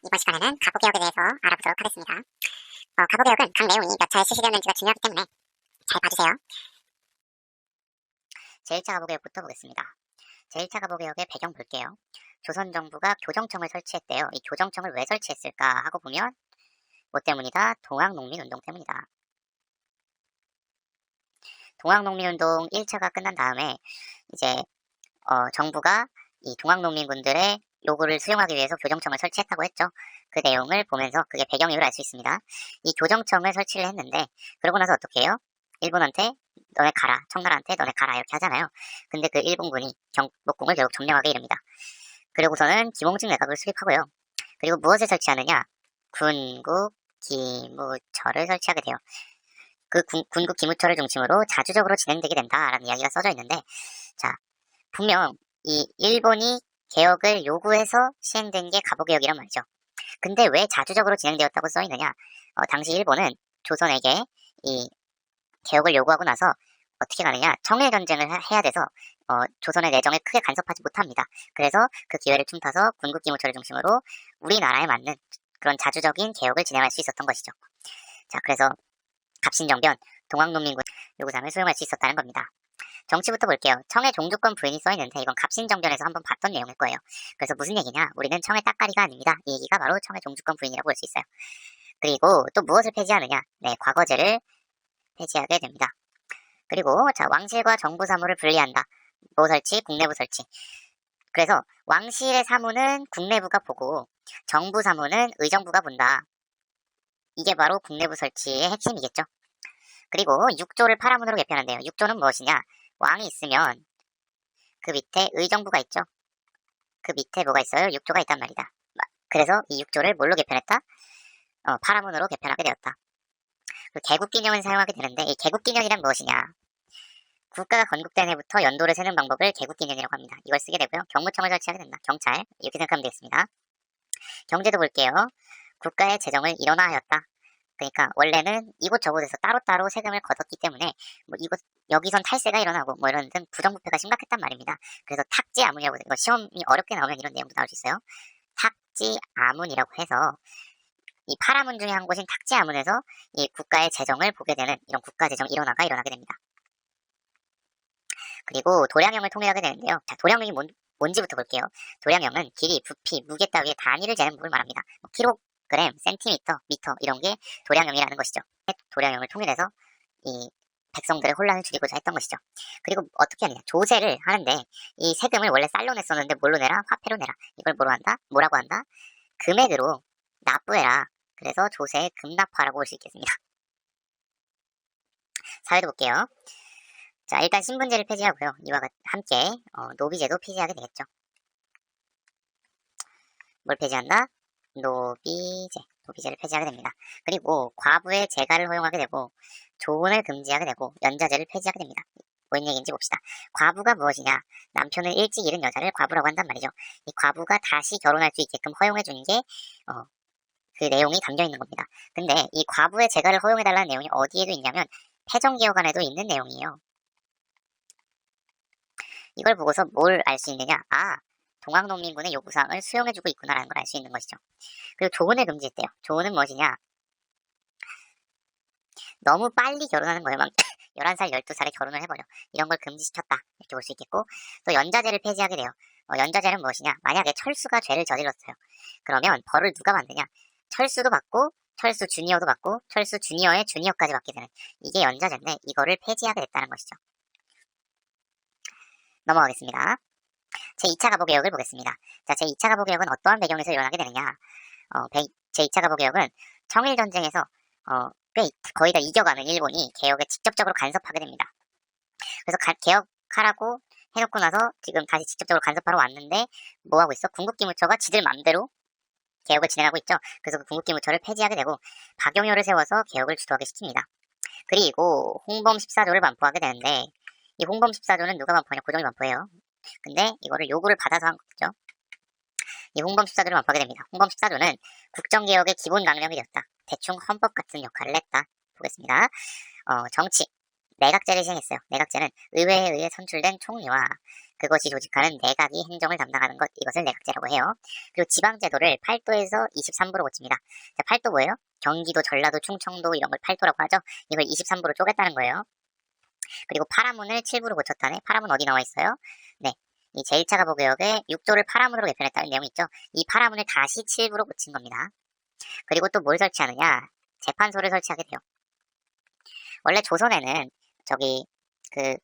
이번 시간에는 가부개혁에 대해서 알아보도록 하겠습니다. 가부개혁은 각 내용이 몇 차례 실시되었는지가 중요하기 때문에 잘 봐주세요. 제1차 가부개혁부터 보겠습니다. 제1차 가부개혁의 배경 볼게요. 조선 정부가 교정청을 설치했대요. 이 교정청을 왜 설치했을까 하고 보면 뭐 때문이다? 동학농민운동 때문이다. 동학농민운동 1차가 끝난 다음에 이제 정부가 이 동학농민군들의 요구를 수용하기 위해서 교정청을 설치했다고 했죠. 그 내용을 보면서 그게 배경임을 알 수 있습니다. 이 교정청을 설치를 했는데 그러고 나서 어떻게 해요? 일본한테 너네 가라, 청나라한테 너네 가라 이렇게 하잖아요. 근데 그 일본군이 경복궁을 결국 점령하게 이릅니다. 그리고서는 김홍식 내각을 수립하고요. 그리고 무엇을 설치하느냐? 군국 기무처를 설치하게 돼요. 그 군국 기무처를 중심으로 자주적으로 진행되게 된다라는 이야기가 써져 있는데, 자, 분명 이 일본이 개혁을 요구해서 시행된 게 가부개혁이란 말이죠. 근데 왜 자주적으로 진행되었다고 써있느냐? 당시 일본은 조선에게 이 개혁을 요구하고 나서 어떻게 가느냐? 청일전쟁을 해야 돼서 조선의 내정에 크게 간섭하지 못합니다. 그래서 그 기회를 틈타서 군국기무처를 중심으로 우리나라에 맞는 그런 자주적인 개혁을 진행할 수 있었던 것이죠. 자, 그래서 갑신정변, 동학농민군 요구사항을 수용할 수 있었다는 겁니다. 정치부터 볼게요. 청의 종주권 부인이 써있는데 이건 갑신정변에서 한번 봤던 내용일 거예요. 그래서 무슨 얘기냐? 우리는 청의 따까리가 아닙니다. 이 얘기가 바로 청의 종주권 부인이라고 볼 수 있어요. 그리고 또 무엇을 폐지하느냐? 네, 과거제를 폐지하게 됩니다. 그리고 자, 왕실과 정부 사무를 분리한다. 뭐 설치? 국내부 설치. 그래서 왕실의 사무는 국내부가 보고 정부 사무는 의정부가 본다. 이게 바로 국내부 설치의 핵심이겠죠. 그리고 6조를 파라문으로 개편한대요. 6조는 무엇이냐? 왕이 있으면 그 밑에 의정부가 있죠. 그 밑에 뭐가 있어요? 6조가 있단 말이다. 그래서 이 6조를 뭘로 개편했다? 파라문으로 개편하게 되었다. 개국기념을 사용하게 되는데 이 개국기념이란 무엇이냐? 국가가 건국된 해부터 연도를 세는 방법을 개국기념이라고 합니다. 이걸 쓰게 되고요. 경무청을 설치하게 된다. 경찰 이렇게 생각하면 되겠습니다. 경제도 볼게요. 국가의 재정을 일원화하였다. 그러니까 원래는 이곳 저곳에서 따로따로 세금을 걷었기 때문에 뭐 여기선 탈세가 일어나고 뭐 이런 등 부정부패가 심각했단 말입니다. 그래서 탁지아문이라고 이거 시험이 어렵게 나오면 이런 내용도 나올 수 있어요. 탁지아문이라고 해서 이 파라문 중에 한 곳인 탁지아문에서 이 국가의 재정을 보게 되는 이런 국가 재정 일원화가 일어나게 됩니다. 그리고 도량형을 통일하게 되는데요. 자, 도량형이 뭔지부터 볼게요. 도량형은 길이, 부피, 무게 따위의 단위를 재는 법을 말합니다. 뭐 킬로그램, 센티미터, 미터 이런 게 도량형이라는 것이죠. 도량형을 통일해서 이 백성들의 혼란을 줄이고자 했던 것이죠. 그리고 어떻게 하느냐? 조세를 하는데 이 세금을 원래 쌀로 냈었는데 뭘로 내라? 화폐로 내라. 이걸 뭐라고 한다? 금액으로 납부해라. 그래서 조세의 금납화라고 볼 수 있겠습니다. 사회도 볼게요. 자, 일단 신분제를 폐지하고요. 이와 함께 노비제도 폐지하게 되겠죠. 뭘 폐지한다? 노비제를 폐지하게 됩니다. 그리고 과부의 재가를 허용하게 되고 조혼을 금지하게 되고 연자제를 폐지하게 됩니다. 뭔 얘기인지 봅시다. 과부가 무엇이냐? 남편을 일찍 잃은 여자를 과부라고 한단 말이죠. 이 과부가 다시 결혼할 수 있게끔 허용해 주는 게 그 내용이 담겨 있는 겁니다. 근데 이 과부의 재가를 허용해달라는 내용이 어디에도 있냐면 패정개혁안에도 있는 내용이에요. 이걸 보고서 뭘 알 수 있느냐? 동학농민군의 요구사항을 수용해주고 있구나라는 걸 알 수 있는 것이죠. 그리고 조혼을 금지했대요. 조혼은 무엇이냐? 너무 빨리 결혼하는 거예요. 막 11살, 12살에 결혼을 해버려. 이런 걸 금지시켰다. 이렇게 볼 수 있겠고, 또 연자제를 폐지하게 돼요. 연자제는 무엇이냐? 만약에 철수가 죄를 저질렀어요. 그러면 벌을 누가 받느냐? 철수도 받고, 철수 주니어도 받고, 철수 주니어의 주니어까지 받게 되는 이게 연자제인데 이거를 폐지하게 됐다는 것이죠. 넘어가겠습니다. 제2차 가부개혁을 보겠습니다. 자, 제2차 가부개혁은 어떠한 배경에서 일어나게 되느냐? 제2차 가부개혁은 청일전쟁에서 거의 다 이겨가는 일본이 개혁에 직접적으로 간섭하게 됩니다. 그래서 개혁하라고 해놓고 나서 지금 다시 직접적으로 간섭하러 왔는데 뭐하고 있어? 군국기무처가 지들 맘대로 개혁을 진행하고 있죠. 그래서 그 군국기무처를 폐지하게 되고 박용효를 세워서 개혁을 주도하게 시킵니다. 그리고 홍범 14조를 반포하게 되는데 이 홍범 14조는 누가 반포하냐? 고종이 반포해요. 근데 이거를 요구를 받아서 한 거죠. 이 홍범 14조를 반포하게 됩니다. 홍범 14조는 국정개혁의 기본 강령이 되었다. 대충 헌법 같은 역할을 했다. 보겠습니다. 정치. 내각제를 시행했어요. 내각제는 의회에 의해 선출된 총리와 그것이 조직하는 내각이 행정을 담당하는 것, 이것을 내각제라고 해요. 그리고 지방제도를 8도에서 23도로 고칩니다. 자, 8도 뭐예요? 경기도, 전라도, 충청도 이런 걸 8도라고 하죠. 이걸 23도로 쪼갰다는 거예요. 그리고 파라문을 7부로 고쳤다네. 파라문 어디 나와 있어요? 네. 이 제1차 가보개혁에 6조를 파라문으로 개편했다는 내용이 있죠. 이 파라문을 다시 7부로 고친 겁니다. 그리고 또 뭘 설치하느냐? 재판소를 설치하게 돼요. 원래 조선에는 저기 그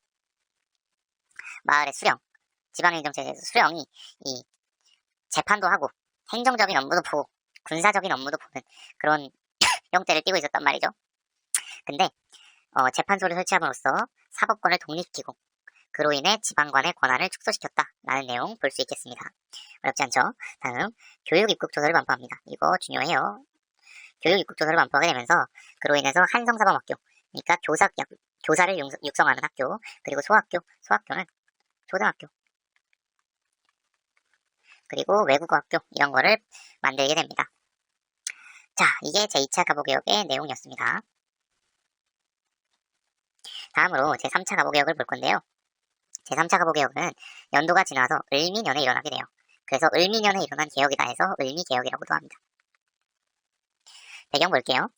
마을의 수령, 지방행정체제에서 수령이 이 재판도 하고 행정적인 업무도 보고 군사적인 업무도 보는 그런 형태를 띠고 있었단 말이죠. 근데 재판소를 설치함으로써 사법권을 독립시키고 그로 인해 지방관의 권한을 축소시켰다라는 내용 볼 수 있겠습니다. 어렵지 않죠? 다음 교육입국조서를 반포합니다. 이거 중요해요. 교육입국조서를 반포하게 되면서 그로 인해서 한성사범학교, 그러니까 교사를 육성하는 학교, 그리고 소학교는 초등학교, 그리고 외국어학교 이런 거를 만들게 됩니다. 자, 이게 제2차 가보개혁의 내용이었습니다. 다음으로 제3차 가보개혁을 볼 건데요. 제3차 가보개혁은 연도가 지나서 을미년에 일어나게 돼요. 그래서 을미년에 일어난 개혁이다 해서 을미개혁이라고도 합니다. 배경 볼게요.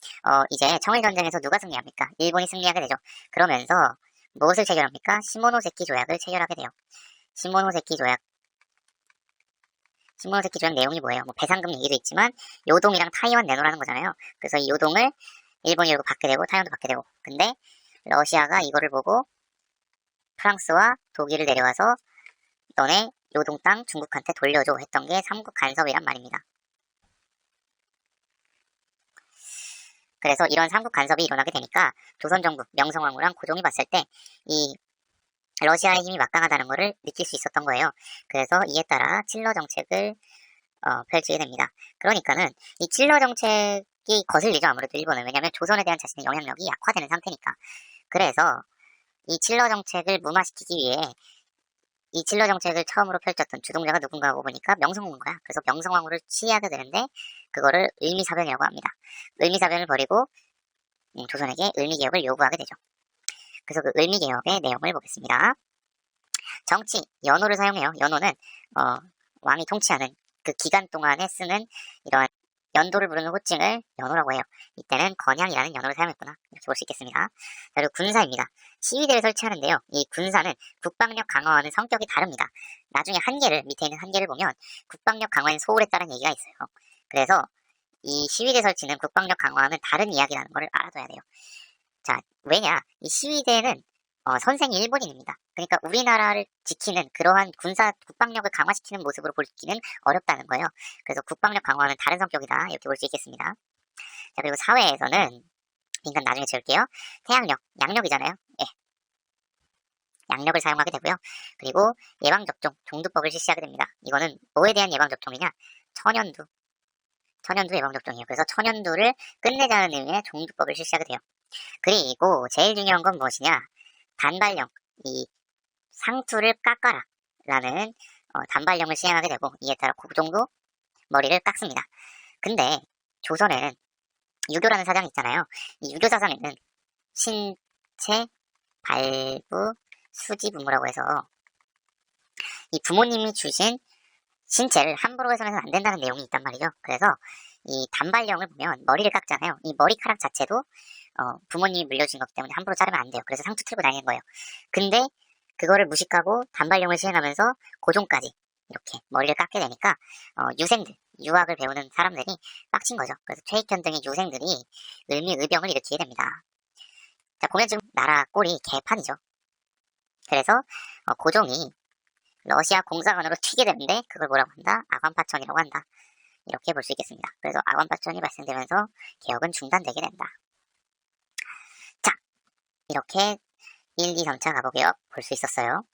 이제 청일전쟁에서 누가 승리합니까? 일본이 승리하게 되죠. 그러면서 무엇을 체결합니까? 시모노세키 조약을 체결하게 돼요. 시모노세키 조약 내용이 뭐예요? 뭐 배상금 얘기도 있지만 요동이랑 타이완 내놓으라는 거잖아요. 그래서 이 요동을 일본이 받게 되고 타이완도 받게 되고, 근데 러시아가 이거를 보고 프랑스와 독일을 내려와서 너네 요동 땅 중국한테 돌려줘 했던 게 삼국 간섭이란 말입니다. 그래서 이런 삼국 간섭이 일어나게 되니까 조선정부 명성황후랑 고종이 봤을 때 이 러시아의 힘이 막강하다는 것을 느낄 수 있었던 거예요. 그래서 이에 따라 칠러 정책을 펼치게 됩니다. 그러니까는 이 칠러 정책이 거슬리죠. 아무래도 일본은. 왜냐하면 조선에 대한 자신의 영향력이 약화되는 상태니까. 그래서 이 칠러 정책을 무마시키기 위해 이 칠러 정책을 처음으로 펼쳤던 주동자가 누군가 하고 보니까 명성황후인 거야. 그래서 명성황후를 시해하게 되는데 그거를 을미사변이라고 합니다. 을미사변을 벌이고 조선에게 을미개혁을 요구하게 되죠. 그래서 그 을미개혁의 내용을 보겠습니다. 정치, 연호를 사용해요. 연호는 왕이 통치하는 그 기간 동안에 쓰는 이러한 연도를 부르는 호칭을 연호라고 해요. 이때는 건양이라는 연호를 사용했구나. 이렇게 볼 수 있겠습니다. 자, 그리고 군사입니다. 시위대를 설치하는데요. 이 군사는 국방력 강화와는 성격이 다릅니다. 나중에 밑에 있는 한계를 보면 국방력 강화엔 소홀했다는 얘기가 있어요. 그래서 이 시위대 설치는 국방력 강화와는 다른 이야기라는 걸 알아둬야 돼요. 자, 왜냐? 이 시위대는 선생이 일본인입니다. 그러니까 우리나라를 지키는 그러한 국방력을 강화시키는 모습으로 보기는 어렵다는 거예요. 그래서 국방력 강화는 다른 성격이다. 이렇게 볼 수 있겠습니다. 자, 그리고 사회에서는, 인간 나중에 지울게요. 태양력, 양력이잖아요. 예. 양력을 사용하게 되고요. 그리고 예방접종, 종두법을 실시하게 됩니다. 이거는 뭐에 대한 예방접종이냐? 천연두 예방접종이에요. 그래서 천연두를 끝내자는 의미의 종두법을 실시하게 돼요. 그리고 제일 중요한 건 무엇이냐? 단발령, 이 상투를 깎아라 라는 단발령을 시행하게 되고, 이에 따라 고종도 머리를 깎습니다. 근데 조선에는 유교라는 사상이 있잖아요. 이 유교 사상에는 신체, 발부, 수지부무라고 해서 이 부모님이 주신 신체를 함부로 훼손해서는 안 된다는 내용이 있단 말이죠. 그래서 이 단발령을 보면 머리를 깎잖아요. 이 머리카락 자체도 부모님이 물려주신 거기 때문에 함부로 자르면 안 돼요. 그래서 상투 틀고 다니는 거예요. 근데 그거를 무식하고 단발령을 시행하면서 고종까지 이렇게 머리를 깎게 되니까 유학을 배우는 사람들이 빡친 거죠. 그래서 최익현 등의 유생들이 을미의병을 일으키게 됩니다. 자, 보면 지금 나라 꼴이 개판이죠. 그래서 고종이 러시아 공사관으로 튀게 되는데 그걸 뭐라고 한다? 아관파천이라고 한다. 이렇게 볼 수 있겠습니다. 그래서 아관파천이 발생되면서 개혁은 중단되게 된다. 자, 이렇게 1, 2, 3차 가보개혁 볼 수 있었어요.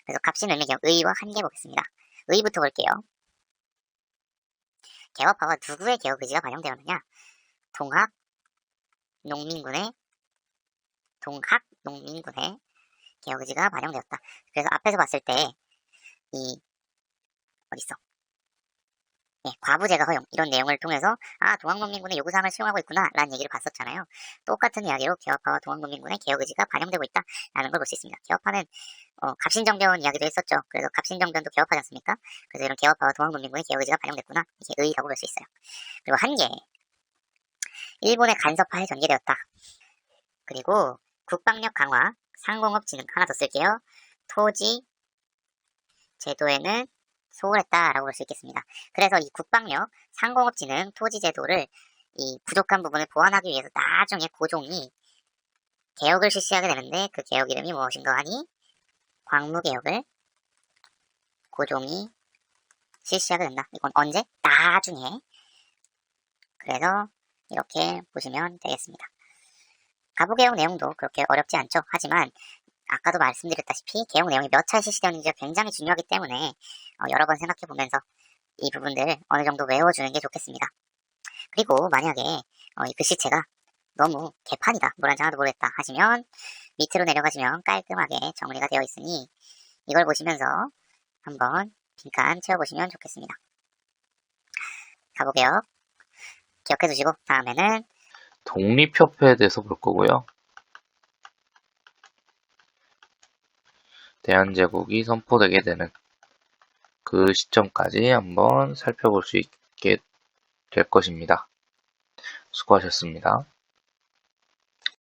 그래서 갑신을미개혁 의와 한계 보겠습니다. 의부터 볼게요. 개업화와 누구의 개혁 의지가 반영되었느냐? 동학농민군의 개혁 의지가 반영되었다. 그래서 앞에서 봤을 때 어딨어? 과부제가 허용 이런 내용을 통해서 동학농민군의 요구사항을 수용하고 있구나 라는 얘기를 봤었잖아요. 똑같은 이야기로 개업화와 동학농민군의 개혁 의지가 반영되고 있다라는 걸 볼 수 있습니다. 개업화는 갑신정변 이야기도 했었죠. 그래서 갑신정변도 개업하지 않습니까? 그래서 이런 개업화와 동학농민군의 개혁 의지가 반영됐구나 이게 의의라고 볼 수 있어요. 그리고 한계 일본의 간섭하에 전개되었다. 그리고 국방력 강화, 상공업 진흥 하나 더 쓸게요. 토지 제도에는 소홀했다라고 볼 수 있겠습니다. 그래서 이 국방력, 상공업 진흥, 토지 제도를 이 부족한 부분을 보완하기 위해서 나중에 고종이 개혁을 실시하게 되는데 그 개혁 이름이 무엇인가 하니 광무개혁을 고종이 실시하게 된다. 이건 언제? 나중에. 그래서 이렇게 보시면 되겠습니다. 가부개혁 내용도 그렇게 어렵지 않죠. 하지만 아까도 말씀드렸다시피 개혁 내용이 몇 차례 실시되는지가 굉장히 중요하기 때문에 여러 번 생각해 보면서 이 부분들 어느 정도 외워주는 게 좋겠습니다. 그리고 만약에 이 글씨체가 너무 개판이다, 뭘 하나도 모르겠다 하시면 밑으로 내려가시면 깔끔하게 정리가 되어 있으니 이걸 보시면서 한번 빈칸 채워보시면 좋겠습니다. 가부개혁 기억해 두시고 다음에는 독립협회에 대해서 볼 거고요. 대한제국이 선포되게 되는 그 시점까지 한번 살펴볼 수 있게 될 것입니다. 수고하셨습니다.